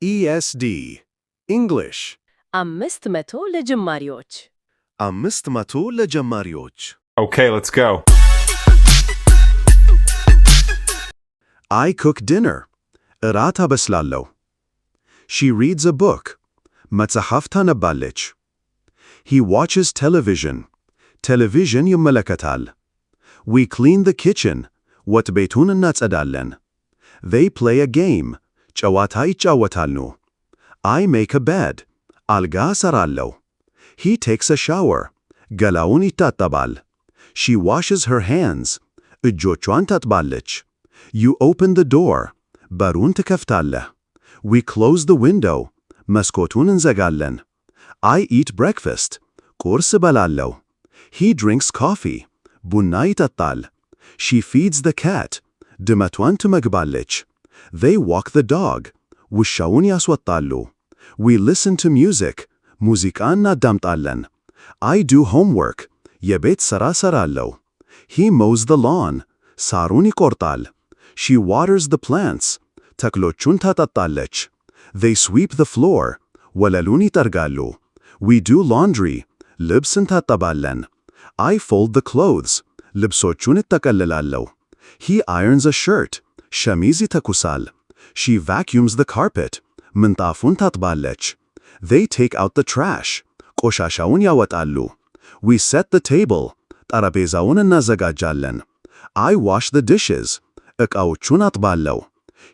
ESD English 500 ለጀማሪዎች 500 ለጀማሪዎች Okay, let's go. I cook dinner. እራት አበስላለሁ. She reads a book. መጽሐፍ ታነባለች. He watches television. ቴሌቪዥን ይመለከታል. We clean the kitchen. ወጥ ቤቱን እናጸዳለን. They play a game. ጨዋታ ይጫወታሉ. I make a bed. አልጋ እሰራለሁ. He takes a shower. ገላውን ይታጠባል. She washes her hands. እጆቿን ታጥባለች. You open the door. በሩን ትከፍታለህ. We close the window. መስኮቱን እንዘጋለን. I eat breakfast. ቁርስ እበላለሁ. He drinks coffee. ቡና ይጠጣል. She feeds the cat. ድመቷን ትመግባለች. They walk the dog. ውሻውን ያስወጣሉ. We listen to music. ሙዚቃ እናዳምጣለን. I do homework. የቤት ሥራ እሰራለሁ. He mows the lawn. ሳሩን ይቆርጣል. She waters the plants. ተክሎቹን ታጠጣለች. They sweep the floor. ወለሉን ይጠርጋሉ. We do laundry. ልብስ እንታጠባለን. I fold the clothes. ልብሶቹን እጠቀልላለሁ. He irons a shirt. ሸሚዝ ይተኩሳል. She vacuums the carpet. ምንጣፉን ታጥባለች. They take out the trash. ቆሻሻውን ያወጣሉ. We set the table. ጠረጴዛውን እናዘጋጃለን. I wash the dishes. ዕቃዎቹን አጥባለሁ.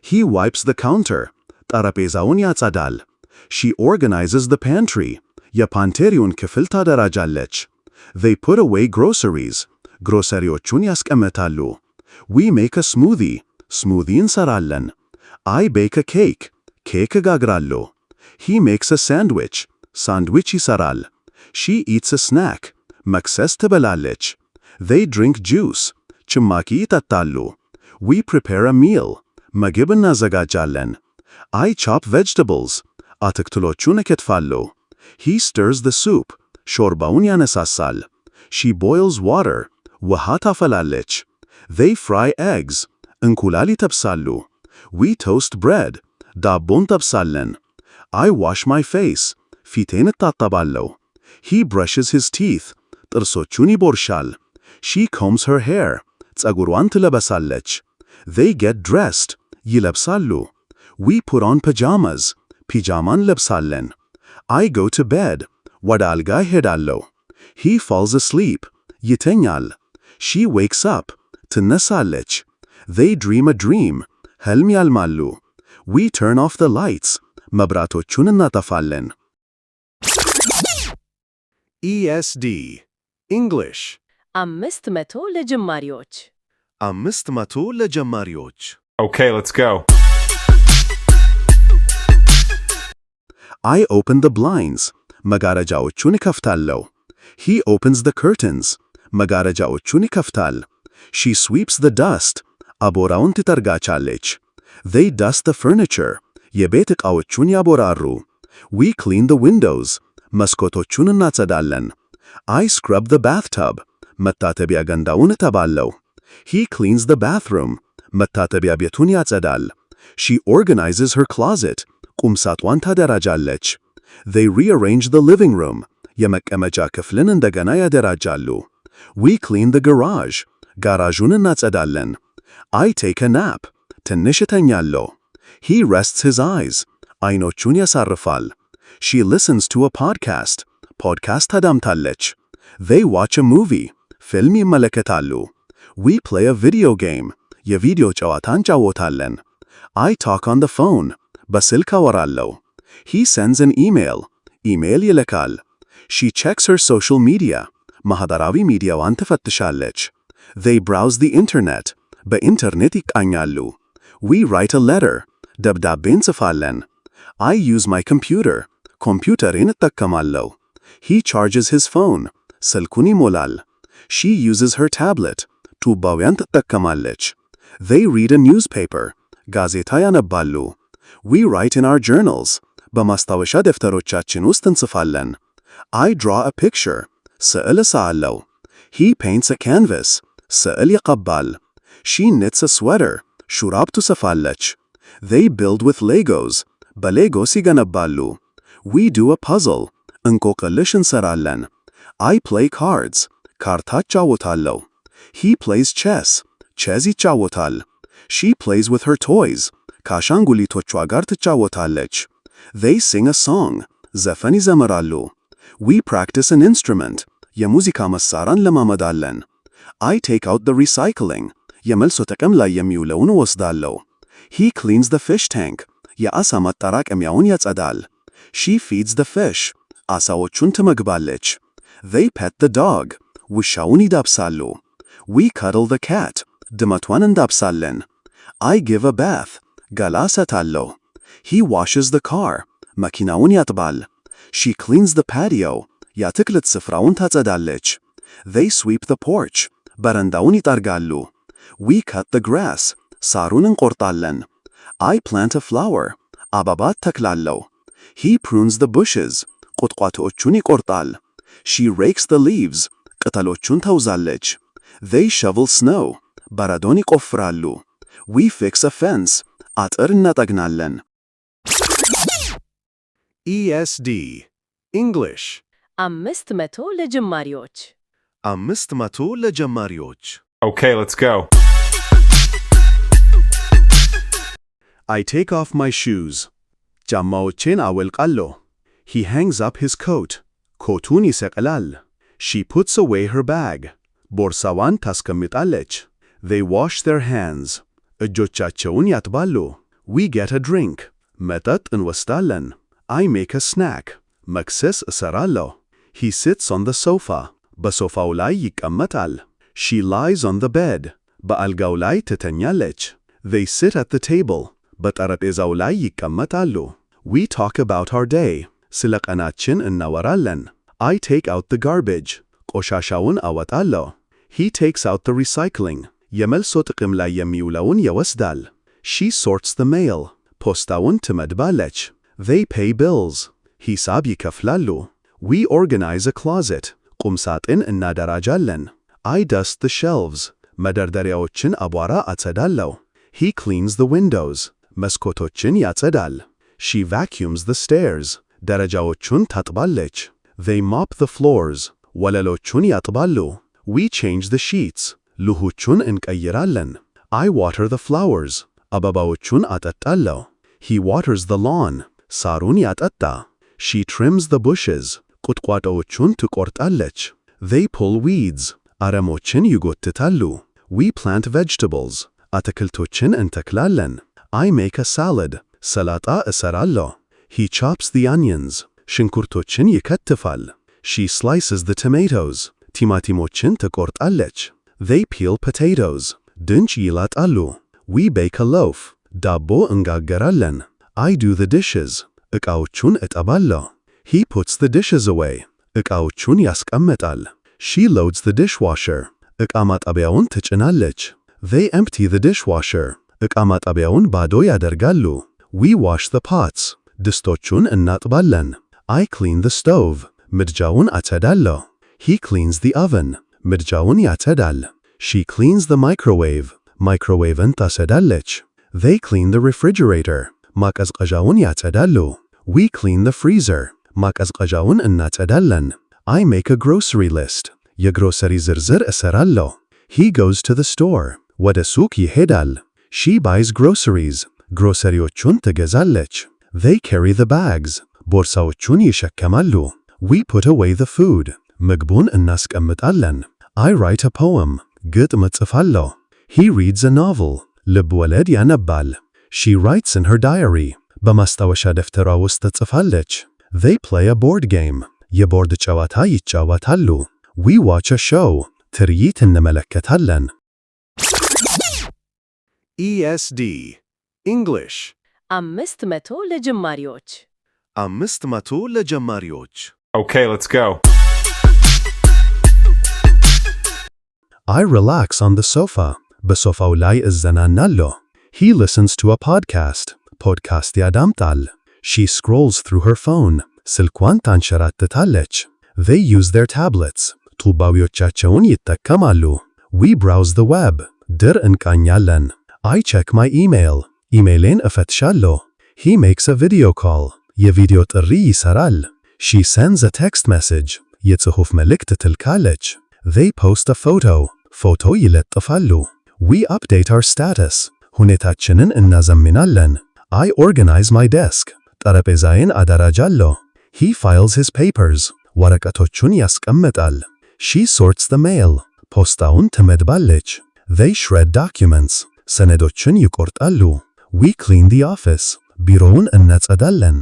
He wipes the counter. ጠረጴዛውን ያጸዳል. She organizes the pantry. የፓንቴሪውን ክፍል ታደራጃለች. They put away groceries. ግሮሰሪዎቹን ያስቀምጣሉ. We make a smoothie. smoothie እንሰራለን. I bake a cake. ኬክ እጋግራለሁ. He makes a sandwich. ሳንድዊች ይሰራል. She eats a snack. መክሰስ ትበላለች. They drink juice. ጭማቂ ይጠጣሉ. We prepare a meal. ምግብ እናዘጋጃለን. I chop vegetables. አትክልቶቹን እከትፋለሁ. He stirs the soup. ሾርባውን ያነሳሳል. She boils water. ውሃ ታፈላለች. They fry eggs. እንቁላል ይጠብሳሉ. We toast bread. ዳቦን ጠብሳለን. I wash my face. ፊቴን እታጠባለሁ. He brushes his teeth. ጥርሶቹን ይቦርሻል. She combs her hair. ፀጉሯን ትለበሳለች. They get dressed. ይለብሳሉ. We put on pajamas. ፒጃማን ለብሳለን. I go to bed. ወደ አልጋ ሄዳለሁ. He falls asleep. ይተኛል. She wakes up. ትነሳለች. They dream a dream. ሕልም ያልማሉ. We turn off the lights. መብራቶቹን እናጠፋለን. ESD English 500 ለጀማሪዎች 500 ለጀማሪዎች Okay, let's go. I open the blinds. መጋረጃዎቹን እከፍታለሁ. He opens the curtains. መጋረጃዎቹን ይከፍታል. She sweeps the dust. አቦራውን ትጠርጋቻለች. They dust the furniture. የቤት ዕቃዎቹን ያቦራሩ. We clean the windows. መስኮቶቹን እናጸዳለን. I scrub the bathtub. መታጠቢያ ገንዳውን እጠባለሁ. He cleans the bathroom. መታጠቢያ ቤቱን ያጸዳል. She organizes her closet. ቁምሳጥዋን ታደራጃለች. They rearrange the living room. የመቀመጫ ክፍልን እንደገና ያደራጃሉ. We clean the garage. ጋራዡን እናጸዳለን. I take a nap. ትንሽ እተኛለሁ. He rests his eyes. አይኖቹን ያሳርፋል. She listens to a podcast. ፖድካስት ታዳምጣለች. They watch a movie. ፊልም ይመለከታሉ. We play a video game. የቪዲዮ ጨዋታ እንጫወታለን. I talk on the phone. በስልክ አወራለሁ. He sends an email. ኢሜል ይልካል. She checks her social media. ማህበራዊ ሚዲያዋን ትፈትሻለች. They browse the internet. በኢንተርኔት ይቃኛሉ. We write a letter. ደብዳቤ እንጽፋለን. I use my computer. ኮምፒውተሬን እጠቀማለሁ. He charges his phone. ስልኩን ይሞላል. She uses her tablet. ቱባውያን ትጠቀማለች. They read a newspaper. ጋዜጣ ያነባሉ. We write in our journals. በማስታወሻ ደፍተሮቻችን ውስጥ እንጽፋለን. I draw a picture. ስዕል እሳለሁ. He paints a canvas. ስዕል ይቀባል. She knits a sweater. ሹራብ ትሰፋለች. They build with Legos. በሌጎስ ይገነባሉ። We do a puzzle. እንቆቅልሽ እንሰራለን። I play cards. ካርታ እጫወታለሁ። He plays chess. ቼዝ ይጫወታል። She plays with her toys. ከአሻንጉሊቶቿ ጋር ትጫወታለች። They sing a song. ዘፈን ይዘምራሉ። We practice an instrument. የሙዚቃ መሳሪያን ለማመዳለን። I take out the recycling. የመልሶ ጥቅም ላይ የሚውለውን ወስዳለሁ። He cleans the fish tank. የአሳ ማጠራቀሚያውን ያጸዳል። She feeds the fish. አሳዎቹን ትመግባለች። They pet the dog. ውሻውን ይዳብሳሉ። We cuddle the cat. ድመቷን እንዳብሳለን። I give a bath. ገላ እሰጣለሁ። He washes the car. መኪናውን ያጥባል። She cleans the patio. የአትክልት ስፍራውን ታጸዳለች። They sweep the porch. በረንዳውን ይጠርጋሉ። We cut the grass. ሳሩን እንቆርጣለን። I plant a flower. አበባ ተክላለሁ። He prunes the bushes. ቁጥቋጦዎቹን ይቆርጣል። She rakes the leaves. ቅጠሎቹን ተውዛለች። They shovel snow. በረዶን ይቆፍራሉ። We fix a fence. አጥር እናጠግናለን። ESD English 500 ለጀማሪዎች 500 ለጀማሪዎች Okay, let's go. I take off my shoes. ጫማዎቼን አወልቃለሁ። He hangs up his coat. ኮቱን ይሰቅላል። She puts away her bag. ቦርሳዋን ታስቀምጣለች። They wash their hands. እጆቻቸውን ያጥባሉ። We get a drink. መጠጥ እንወስዳለን። I make a snack. መክሰስ እሰራለሁ። He sits on the sofa. በሶፋው ላይ ይቀመጣል። She lies on the bed. በአልጋው ላይ ትተኛለች። They sit at the table. በጠረጴዛው ላይ ይቀመጣሉ። We talk about our day. ስለ ቀናችን እናወራለን። I take out the garbage. ቆሻሻውን አወጣለሁ። He takes out the recycling. የመልሶ ጥቅም ላይ የሚውለውን ይወስዳል። She sorts the mail. ፖስታውን ትመድባለች። They pay bills. ሂሳብ ይከፍላሉ። We organize a closet. ቁምሳጥን እናደራጃለን። I dust the shelves. መደርደሪያዎችን አቧራ አጸዳለሁ። He cleans the windows. መስኮቶችን ያጸዳል። She vacuums the stairs. ደረጃዎቹን ታጥባለች። They mop the floors. ወለሎቹን ያጥባሉ። We change the sheets. ልሁቹን እንቀይራለን። I water the flowers. አበባዎቹን አጠጣለሁ። He waters the lawn. ሳሩን ያጠጣ። She trims the bushes. ቁጥቋጦዎቹን ትቆርጣለች። They pull weeds. አረሞችን ይጎትታሉ። We plant vegetables. አትክልቶችን እንተክላለን። I make a salad. ሰላጣ እሰራለሁ። He chops the onions. ሽንኩርቶችን ይከትፋል። She slices the tomatoes. ቲማቲሞችን ትቆርጣለች። They peel potatoes. ድንች ይላጣሉ። We bake a loaf. ዳቦ እንጋገራለን። I do the dishes. ዕቃዎቹን እጠባለሁ። He puts the dishes away. ዕቃዎቹን ያስቀምጣል። She loads the dishwasher. ዕቃ ማጠቢያውን ትጭናለች። They empty the dishwasher. ዕቃ ማጠቢያውን ባዶ ያደርጋሉ። We wash the pots. ድስቶቹን እናጥባለን። I clean the stove. ምድጃውን አጸዳለሁ። He cleans the oven. ምድጃውን ያጸዳል። She cleans the microwave. ማይክሮዌቭን ታጸዳለች። They clean the refrigerator. ማቀዝቀዣውን ያጸዳሉ። We clean the freezer. ማቀዝቀዣውን እናጸዳለን። I make a grocery list. የግሮሰሪ ዝርዝር እሰራለሁ። He goes to the store. ወደ ሱቅ ይሄዳል። She buys groceries. ግሮሰሪዎቹን ትገዛለች። They carry the bags. ቦርሳዎቹን ይሸከማሉ። We put away the food. ምግቡን እናስቀምጣለን። I write a poem. ግጥም እጽፋለሁ። He reads a novel. ልብ ወለድ ያነባል። She writes in her diary. በማስታወሻ ደፍተሯ ውስጥ ትጽፋለች። They play a board game. የቦርድ ጨዋታ ይጫወታሉ። We watch a show. ትርኢት እንመለከታለን። ESD English 500 ለጀማሪዎች 500 ለጀማሪዎች Okay, let's go. I relax on the sofa. በሶፋው ላይ እዘናናለሁ። He listens to a podcast. ፖድካስት ያዳምጣል። She scrolls through her phone. ስልኳን ታንሸራትታለች። They use their tablets. ጡባዊዎቻቸውን ይጠቀማሉ። We browse the web. ድር እንቃኛለን። I check my email. ኢሜይሌን እፈትሻለሁ። He makes a video call. የቪዲዮ ጥሪ ይሰራል። She sends a text message. የጽሑፍ መልእክት ትልካለች። They post a photo. ፎቶ ይለጥፋሉ። We update our status. ሁኔታችንን እናዘምናለን። I organize my desk. ጠረጴዛዬን አደራጃለሁ። He files his papers. ወረቀቶቹን ያስቀምጣል። She sorts the mail. ፖስታውን ትመድባለች። They shred documents. ሰነዶችን ይቆርጣሉ። We clean the office. ቢሮውን እናጸዳለን።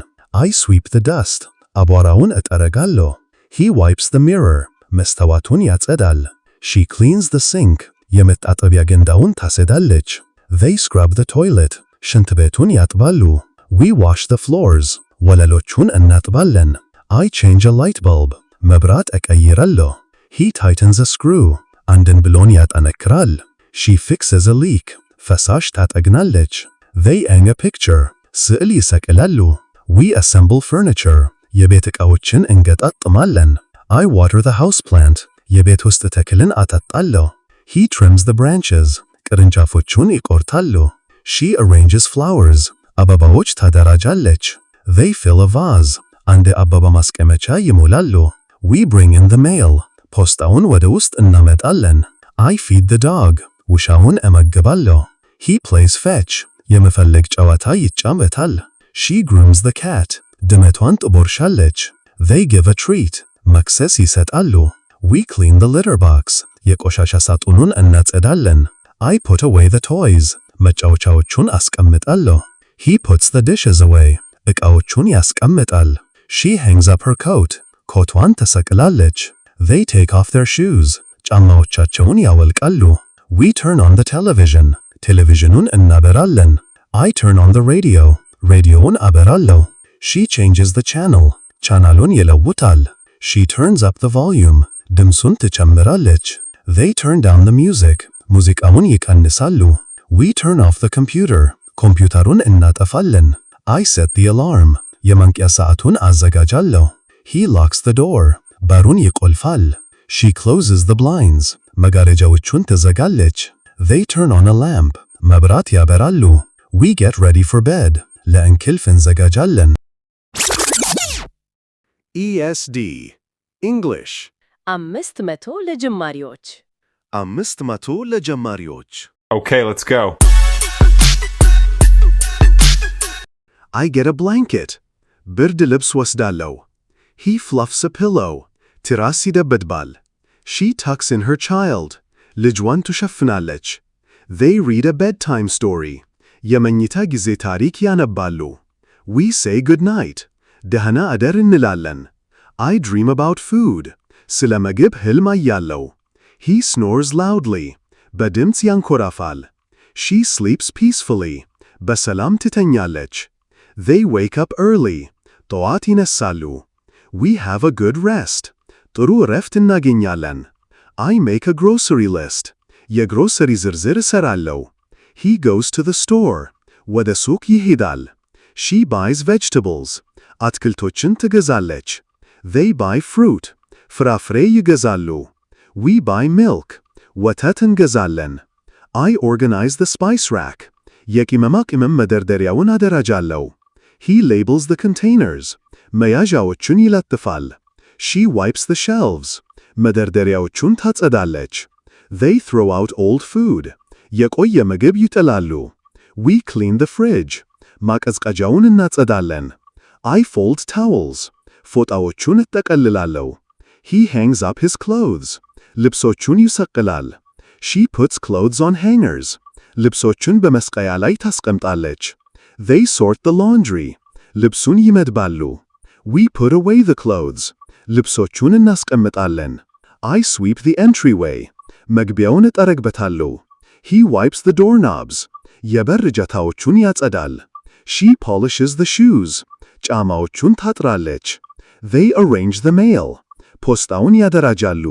I sweep the dust. አቧራውን እጠረጋለሁ። He wipes the mirror. መስታወቱን ያጸዳል። She cleans the sink. የመታጠቢያ ገንዳውን ታጸዳለች። They scrub the toilet. ሽንት ቤቱን ያጥባሉ። We wash the floors. ወለሎቹን እናጥባለን። I change a light bulb. መብራት እቀይራለሁ። He tightens a screw. አንድን ብሎን ያጠነክራል። She fixes a leak. ፈሳሽ ታጠግናለች። They hang a picture. ስዕል ይሰቅላሉ። We assemble furniture. የቤት ዕቃዎችን እንገጣጥማለን። I water the houseplant. የቤት ውስጥ ተክልን አጠጣለሁ። He trims the branches. ቅርንጫፎቹን ይቆርጣሉ። She arranges flowers. አበባዎች ታደራጃለች። They fill a vase. አንድ አበባ ማስቀመጫ ይሞላሉ። We bring in the mail. ፖስታውን ወደ ውስጥ እናመጣለን። I feed the dog. ውሻውን እመግባለሁ። He plays fetch. የመፈለግ ጨዋታ ይጫወታል። She grooms the cat. ድመቷን ትቦርሻለች። They give a treat. መክሰስ ይሰጣሉ። We clean the litter box. የቆሻሻ ሳጥኑን እናጸዳለን። I put away the toys. መጫወቻዎቹን አስቀምጣለሁ። He puts the dishes away. ዕቃዎቹን ያስቀምጣል። She hangs up her coat. ኮቷን ተሰቅላለች። They take off their shoes. ጫማዎቻቸውን ያወልቃሉ። We turn on the television. ቴሌቪዥኑን እናበራለን። I turn on the radio. ሬዲዮውን አበራለሁ። She changes the channel. ቻናሉን ይለውጣል። She turns up the volume. ድምፁን ትጨምራለች። They turn down the music. ሙዚቃውን ይቀንሳሉ። We turn off the computer. ኮምፒውተሩን እናጠፋለን። I set the alarm. የማንቂያ ሰዓቱን አዘጋጃለሁ። He locks the door. በሩን ይቆልፋል። She closes the blinds. መጋረጃዎቹን ትዘጋለች። They turn on a lamp. መብራት ያበራሉ። We get ready for bed. ለእንቅልፍ እንዘጋጃለን። ESD English 500 ለጀማሪዎች 500 ለጀማሪዎች Okay, let's go. I get a blanket. ብርድ ልብስ ወስዳለሁ። He fluffs a pillow. ትራስ ይደበድባል። She tucks in her child. ልጇን ትሸፍናለች። They read a bedtime story. የመኝታ ጊዜ ታሪክ ያነባሉ። We say good night. ደህና አደር እንላለን። I dream about food. ስለ ምግብ ህልም አያለው። He snores loudly. በድምፅ ያንኮራፋል። She sleeps peacefully. በሰላም ትተኛለች። They wake up early. ጠዋት ይነሳሉ። We have a good rest. ጥሩ እረፍት እናገኛለን። I make a grocery list. የግሮሰሪ ዝርዝር እሰራለሁ። He goes to the store. ወደ ሱቅ ይሄዳል። She buys vegetables. አትክልቶችን ትገዛለች። They buy fruit. ፍራፍሬ ይገዛሉ። We buy milk. ወተት እንገዛለን። I organize the spice rack. የቅመማ ቅመም መደርደሪያውን አደራጃለሁ። He labels the containers. መያዣዎቹን ይለጥፋል። She wipes the shelves. መደርደሪያዎቹን ታጸዳለች። They throw out old food. የቆየ ምግብ ይጥላሉ። We clean the fridge. ማቀዝቀዣውን እናጸዳለን። I fold towels. ፎጣዎቹን እጠቀልላለሁ። He hangs up his clothes. ልብሶቹን ይሰቅላል። She puts clothes on hangers. ልብሶቹን በመስቀያ ላይ ታስቀምጣለች። They sort the laundry. ልብሱን ይመድባሉ። We put away the clothes. ልብሶቹን እናስቀምጣለን። I sweep the entryway. መግቢያውን እጠረግበታለሁ። He wipes the doorknobs. የበር እጀታዎቹን ያጸዳል። She polishes the shoes. ጫማዎቹን ታጥራለች። They arrange the mail. ፖስታውን ያደራጃሉ።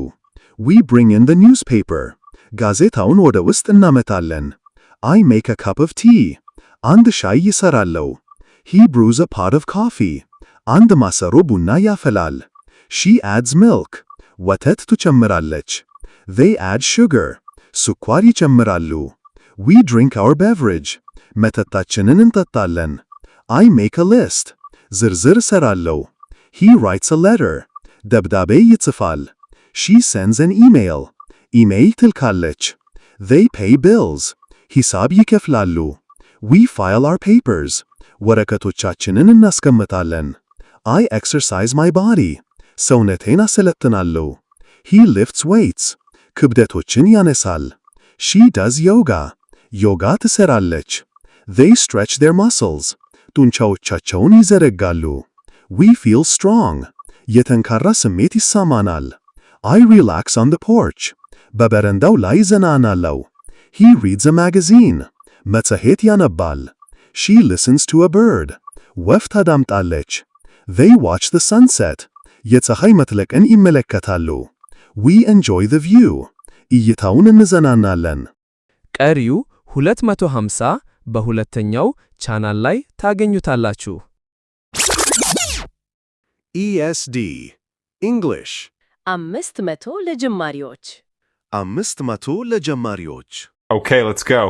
We bring in the newspaper. ጋዜጣውን ወደ ውስጥ እናመጣለን። I make a cup of tea. አንድ ሻይ ይሰራለሁ። He brews a pot of coffee. አንድ ማሰሮ ቡና ያፈላል። She adds milk. ወተት ትጨምራለች። They add sugar. ስኳር ይጨምራሉ። We drink our beverage. መጠጣችንን እንጠጣለን። I make a list. ዝርዝር እሰራለሁ። He writes a letter. ደብዳቤ ይጽፋል። She sends an email. ኢሜይል ትልካለች። They pay bills. ሂሳብ ይከፍላሉ። We file our papers. ወረቀቶቻችንን እናስቀምጣለን። I exercise my body. ሰውነቴን አሰለጥናለሁ። He lifts weights. ክብደቶችን ያነሳል። She does yoga. ዮጋ ትሰራለች። They stretch their muscles. ጡንቻዎቻቸውን ይዘረጋሉ። We feel strong. የጠንካራ ስሜት ይሰማናል። I relax on the porch. በበረንዳው ላይ ዘናናለሁ። He reads a magazine. መጽሔት ያነባል። She listens to a bird. ወፍ ታዳምጣለች። They watch the sunset. የፀሐይ መጥለቅን ይመለከታሉ። We enjoy the view. እይታውን እንዘናናለን። ቀሪው 250 በሁለተኛው ቻናል ላይ ታገኙታላችሁ። ESD English 500 ለጀማሪዎች 500 ለጀማሪዎች Okay, let's go.